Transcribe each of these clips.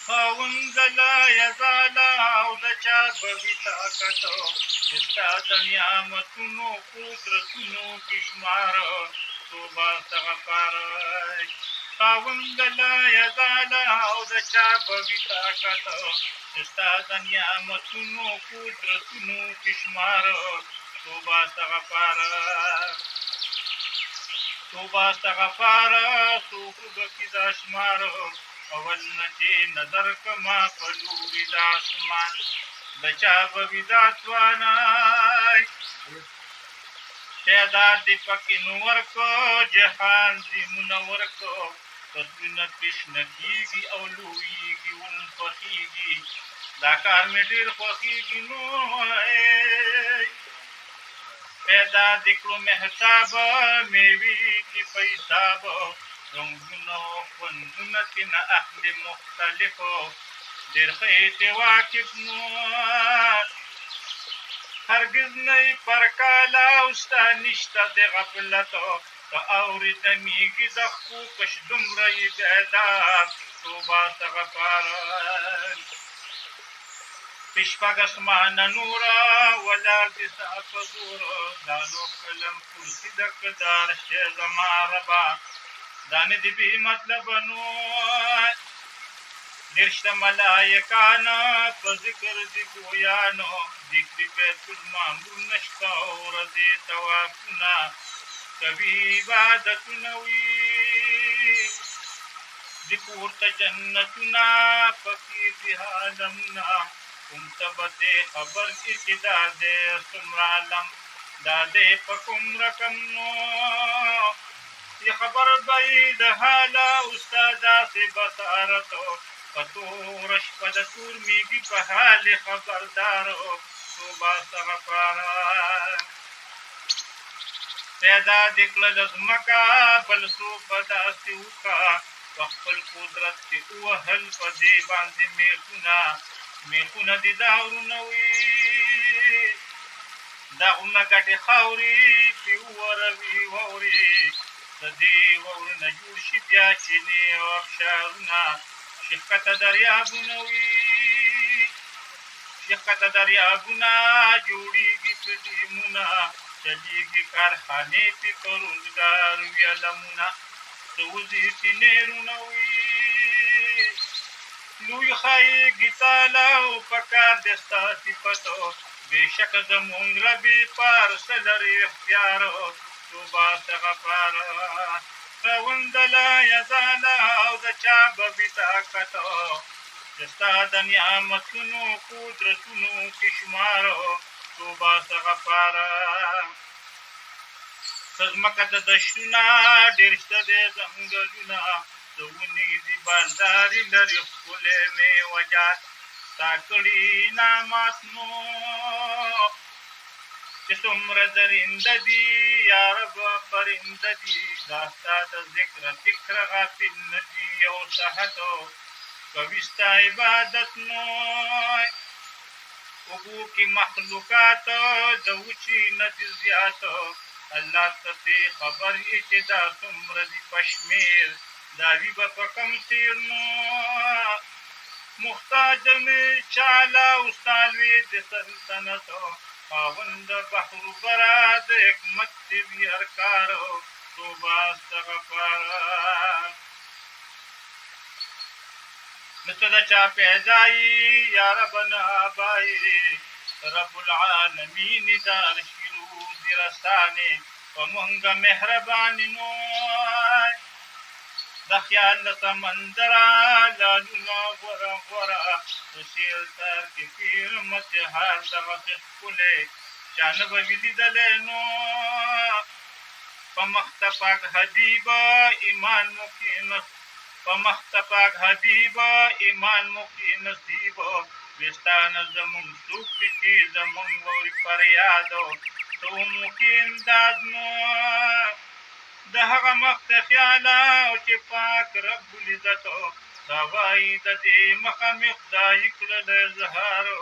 خاوند لا یزاله او د چا به وي طاقت چې ستا د نعمتونو قدرتونو کې شمار توبه استغفار خاوند لا یزاله او د چا به وي طاقت چې ستا د نعمتونو قدرتونو کې شمار توبه استغفار توبه استغفار څوک به کې دا شمار اول نه چې نظر کما په لوري د اسمان د چا به وي دا توانای تعداد دې پکې نور کو جهان دې منور کو تصویرونه تشنه کېږي او لویږي هم خوښېږي دا کار مې ډېر خوښېږي نو پیدا دې کړو محتابه مېوې کې په حسابه رنګونه خوندونه ترېنه اخلي مختلفو ډېر ښه یې واقف نو هرګز نه یې پر کاله او ستا نشته د غفلتو که اورېدمیږي د خپو کش دومره یې بیدار توبه استغفار شپږ اسمانه نوره ولاړ دې ستا په زوره دا لوح قلم کرسي د کدار شی زما ربه دا نه دې بې مطلبه نو دېرشته ملایکانه په ذکر دې ګویانو ذکر بیت المعمور نشته ورځې طوافونه کوي عبادتونه وي دې پورته جنتونه پکې دې عالمونه کوم ته به دې خبر کې چې دا دې څومره عالم دا دې په کوم رقم نو یې خبر به یې د حاله ستا داسې بصارتو په توره شپه د تور مېږي په حال خبردارو توبه استغفار پیدا دې کړله ځمکه بل څوک به داسې وکړه په خپل قدرت کې ووهل په دې باندې میخونه دې داورونه وي دغونه ګټې خاورې چې ووروي واورې د دې واورو نه جوړ شي بیا چینې او ابشارونه شقته دریابونه وي شقته دریابونه جوړېږي په ډیمونه چلیږي کارخانې پې په روزګار وي علمونه څه وظیفې نیرونه وي لوی ښایېږي تاله او په کار دې ستا صفتو بېشکه زمونږ ربې پارسه لري اختیارو توبه استغفار خاوند لا یزاله او د چا به وي طاقتو چې ستا د نعمتونو قدرتونو کې شمارو توبه استغفار ته ځمکه د دشتونه ډېر شته دی ځنګلونه د ونې دي بازارې لري ښکلی میوه‌جات ستا کړي انعامات نو چې څومره درنده دي یا رب پرنده دي دا ستا د ذکره فکره غافل نه دي یو صحتو کوي ستا عبادت نو اوبو کې مخلوقات د وچې نه دي زیاتو الله ته پرې خبر یې چې دا څومره دي په شمېر دا وي به په کم تېر نو محتاج مې چاله او ستا لوی د سلطنتو خاوند بحر برا د حکمت دې وي هر کارو توبه استغفار نه ته د چا پیدا یې یا رب نه آبایې رب العالمین دا رشیرو دې رسانې په مونږ مهرباني نو د خیال له سمندره لالونه غوره غوره د شعر سر کې پیر متحر دغسې ښکلی چا نه به وي لیدلی نو په مخ ته پاک حبیبه ایمان مو کېنست په مخ ته پاک حبیبه ایمان مو کېنصیبه ویستانه زمونږ څوک دي چې زمونږ واوري فریادو ته مو کې امداد نو د هغه مخ ته خیاله او چې پاک رب العزتو دا وایي د دې مخه مې خدایي کړله اظهارو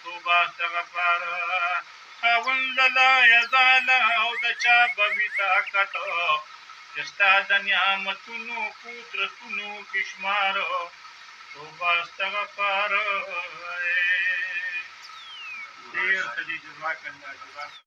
توبه استغفار خاوند لا یزاله او د چا به وي طاقتو چې ستا د نعمتونو قدرتونو کې شمارو توبه استغفار ډیر ښه دي. جزاک الله.